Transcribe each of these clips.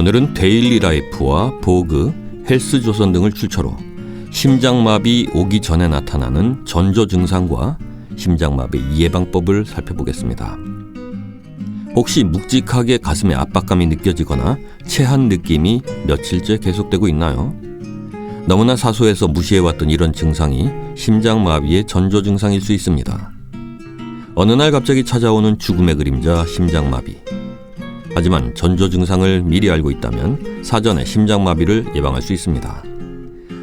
오늘은 데일리 라이프와 보그, 헬스조선 등을 출처로 심장마비 오기 전에 나타나는 전조 증상과 심장마비 예방법을 살펴보겠습니다. 혹시 묵직하게 가슴에 압박감이 느껴지거나 체한 느낌이 며칠째 계속되고 있나요? 너무나 사소해서 무시해왔던 이런 증상이 심장마비의 전조 증상일 수 있습니다. 어느 날 갑자기 찾아오는 죽음의 그림자 심장마비. 하지만 전조 증상을 미리 알고 있다면 사전에 심장마비를 예방할 수 있습니다.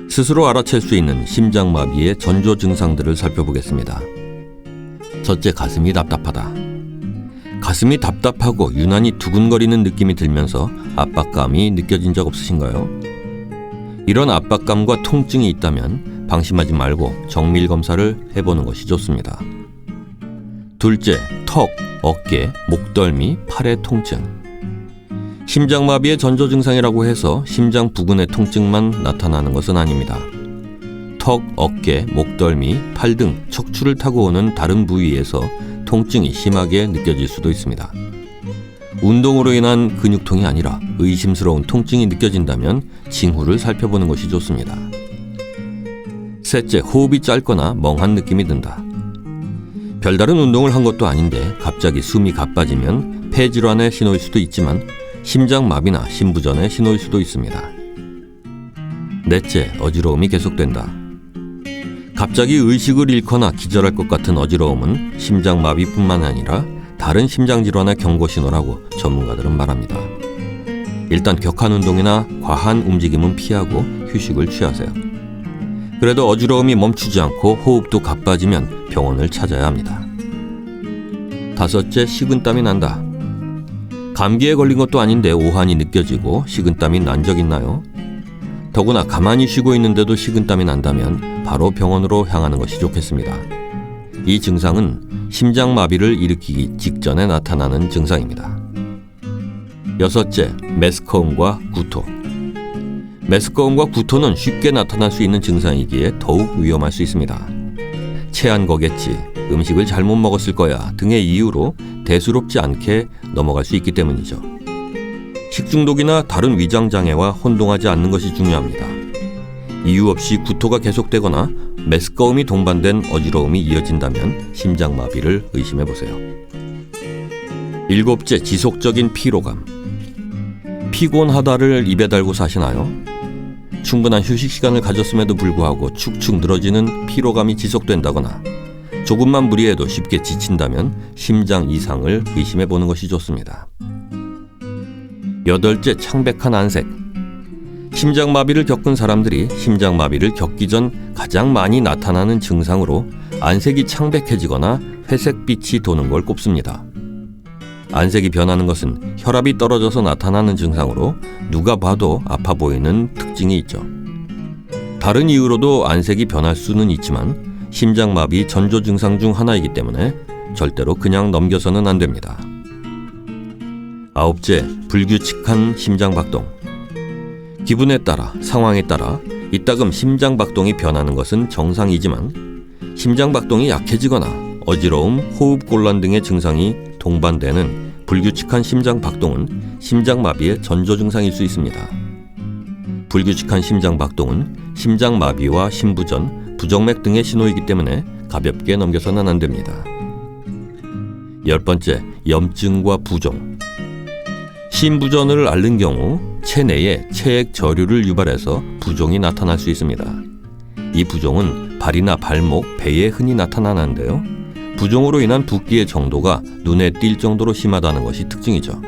스스로 알아챌 수 있는 심장마비의 전조 증상들을 살펴보겠습니다. 첫째, 가슴이 답답하다. 가슴이 답답하고 유난히 두근거리는 느낌이 들면서 압박감이 느껴진 적 없으신가요? 이런 압박감과 통증이 있다면 방심하지 말고 정밀 검사를 해보는 것이 좋습니다. 둘째, 턱, 어깨, 목덜미, 팔의 통증. 심장마비의 전조 증상이라고 해서 심장 부근의 통증만 나타나는 것은 아닙니다. 턱, 어깨, 목덜미, 팔 등 척추를 타고 오는 다른 부위에서 통증이 심하게 느껴질 수도 있습니다. 운동으로 인한 근육통이 아니라 의심스러운 통증이 느껴진다면 징후를 살펴보는 것이 좋습니다. 셋째, 호흡이 짧거나 멍한 느낌이 든다. 별다른 운동을 한 것도 아닌데 갑자기 숨이 가빠지면 폐질환의 신호일 수도 있지만 심장마비나 심부전의 신호일 수도 있습니다. 넷째, 어지러움이 계속된다. 갑자기 의식을 잃거나 기절할 것 같은 어지러움은 심장마비뿐만 아니라 다른 심장질환의 경고신호라고 전문가들은 말합니다. 일단 격한 운동이나 과한 움직임은 피하고 휴식을 취하세요. 그래도 어지러움이 멈추지 않고 호흡도 가빠지면 병원을 찾아야 합니다. 다섯째, 식은땀이 난다. 감기에 걸린 것도 아닌데 오한이 느껴지고 식은땀이 난 적 있나요? 더구나 가만히 쉬고 있는데도 식은땀이 난다면 바로 병원으로 향하는 것이 좋겠습니다. 이 증상은 심장마비를 일으키기 직전에 나타나는 증상입니다. 여섯째, 메스꺼움과 구토. 메스꺼움과 구토는 쉽게 나타날 수 있는 증상이기에 더욱 위험할 수 있습니다. 체한 거겠지, 음식을 잘못 먹었을 거야 등의 이유로 대수롭지 않게 넘어갈 수 있기 때문이죠. 식중독이나 다른 위장장애와 혼동하지 않는 것이 중요합니다. 이유 없이 구토가 계속되거나 메스꺼움이 동반된 어지러움이 이어진다면 심장마비를 의심해보세요. 일곱째, 지속적인 피로감. 피곤하다를 입에 달고 사시나요? 충분한 휴식 시간을 가졌음에도 불구하고 축축 늘어지는 피로감이 지속된다거나 조금만 무리해도 쉽게 지친다면 심장 이상을 의심해보는 것이 좋습니다. 여덟째, 창백한 안색. 심장마비를 겪은 사람들이 심장마비를 겪기 전 가장 많이 나타나는 증상으로 안색이 창백해지거나 회색빛이 도는 걸 꼽습니다. 안색이 변하는 것은 혈압이 떨어져서 나타나는 증상으로 누가 봐도 아파 보이는 특징이 있죠. 다른 이유로도 안색이 변할 수는 있지만 심장마비 전조 증상 중 하나이기 때문에 절대로 그냥 넘겨서는 안 됩니다. 아홉째, 불규칙한 심장박동. 기분에 따라, 상황에 따라 이따금 심장박동이 변하는 것은 정상이지만 심장박동이 약해지거나 어지러움, 호흡곤란 등의 증상이 동반되는 불규칙한 심장박동은 심장마비의 전조 증상일 수 있습니다. 불규칙한 심장박동은 심장마비와 심부전, 부정맥 등의 신호이기 때문에 가볍게 넘겨서는 안 됩니다. 열 번째, 염증과 부종. 심부전을 앓는 경우 체내에 체액 저류를 유발해서 부종이 나타날 수 있습니다. 이 부종은 발이나 발목, 배에 흔히 나타나는데요. 부종으로 인한 붓기의 정도가 눈에 띌 정도로 심하다는 것이 특징이죠.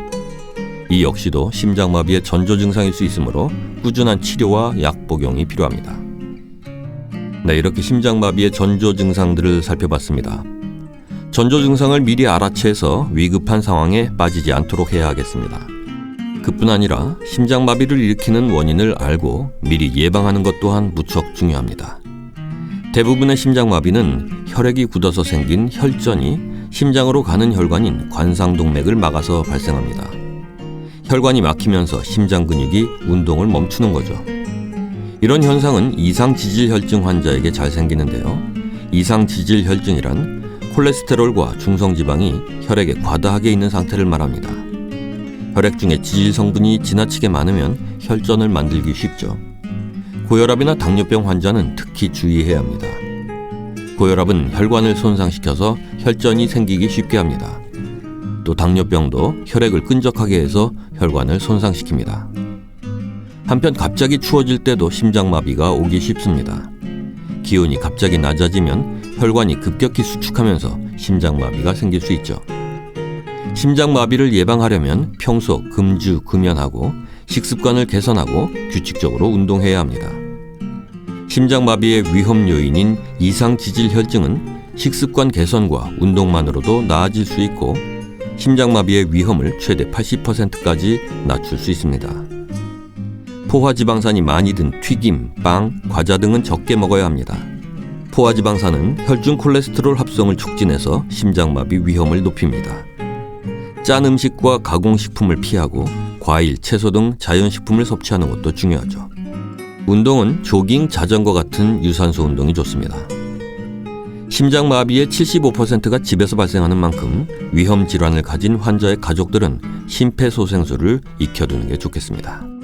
이 역시도 심장마비의 전조 증상일 수 있으므로 꾸준한 치료와 약 복용이 필요합니다. 네, 이렇게 심장마비의 전조 증상들을 살펴봤습니다. 전조 증상을 미리 알아채서 위급한 상황에 빠지지 않도록 해야 하겠습니다. 그뿐 아니라 심장마비를 일으키는 원인을 알고 미리 예방하는 것 또한 무척 중요합니다. 대부분의 심장마비는 혈액이 굳어서 생긴 혈전이 심장으로 가는 혈관인 관상동맥을 막아서 발생합니다. 혈관이 막히면서 심장 근육이 운동을 멈추는 거죠. 이런 현상은 이상지질혈증 환자에게 잘 생기는데요. 이상지질혈증이란 콜레스테롤과 중성지방이 혈액에 과다하게 있는 상태를 말합니다. 혈액 중에 지질 성분이 지나치게 많으면 혈전을 만들기 쉽죠. 고혈압이나 당뇨병 환자는 특히 주의해야 합니다. 고혈압은 혈관을 손상시켜서 혈전이 생기기 쉽게 합니다. 또 당뇨병도 혈액을 끈적하게 해서 혈관을 손상시킵니다. 한편 갑자기 추워질 때도 심장마비가 오기 쉽습니다. 기온이 갑자기 낮아지면 혈관이 급격히 수축하면서 심장마비가 생길 수 있죠. 심장마비를 예방하려면 평소 금주, 금연하고 식습관을 개선하고 규칙적으로 운동해야 합니다. 심장마비의 위험 요인인 이상지질혈증은 식습관 개선과 운동만으로도 나아질 수 있고 심장마비의 위험을 최대 80%까지 낮출 수 있습니다. 포화지방산이 많이 든 튀김, 빵, 과자 등은 적게 먹어야 합니다. 포화지방산은 혈중 콜레스테롤 합성을 촉진해서 심장마비 위험을 높입니다. 짠 음식과 가공식품을 피하고 과일, 채소 등 자연식품을 섭취하는 것도 중요하죠. 운동은 조깅, 자전거 같은 유산소 운동이 좋습니다. 심장마비의 75%가 집에서 발생하는 만큼 위험 질환을 가진 환자의 가족들은 심폐소생술을 익혀두는 게 좋겠습니다.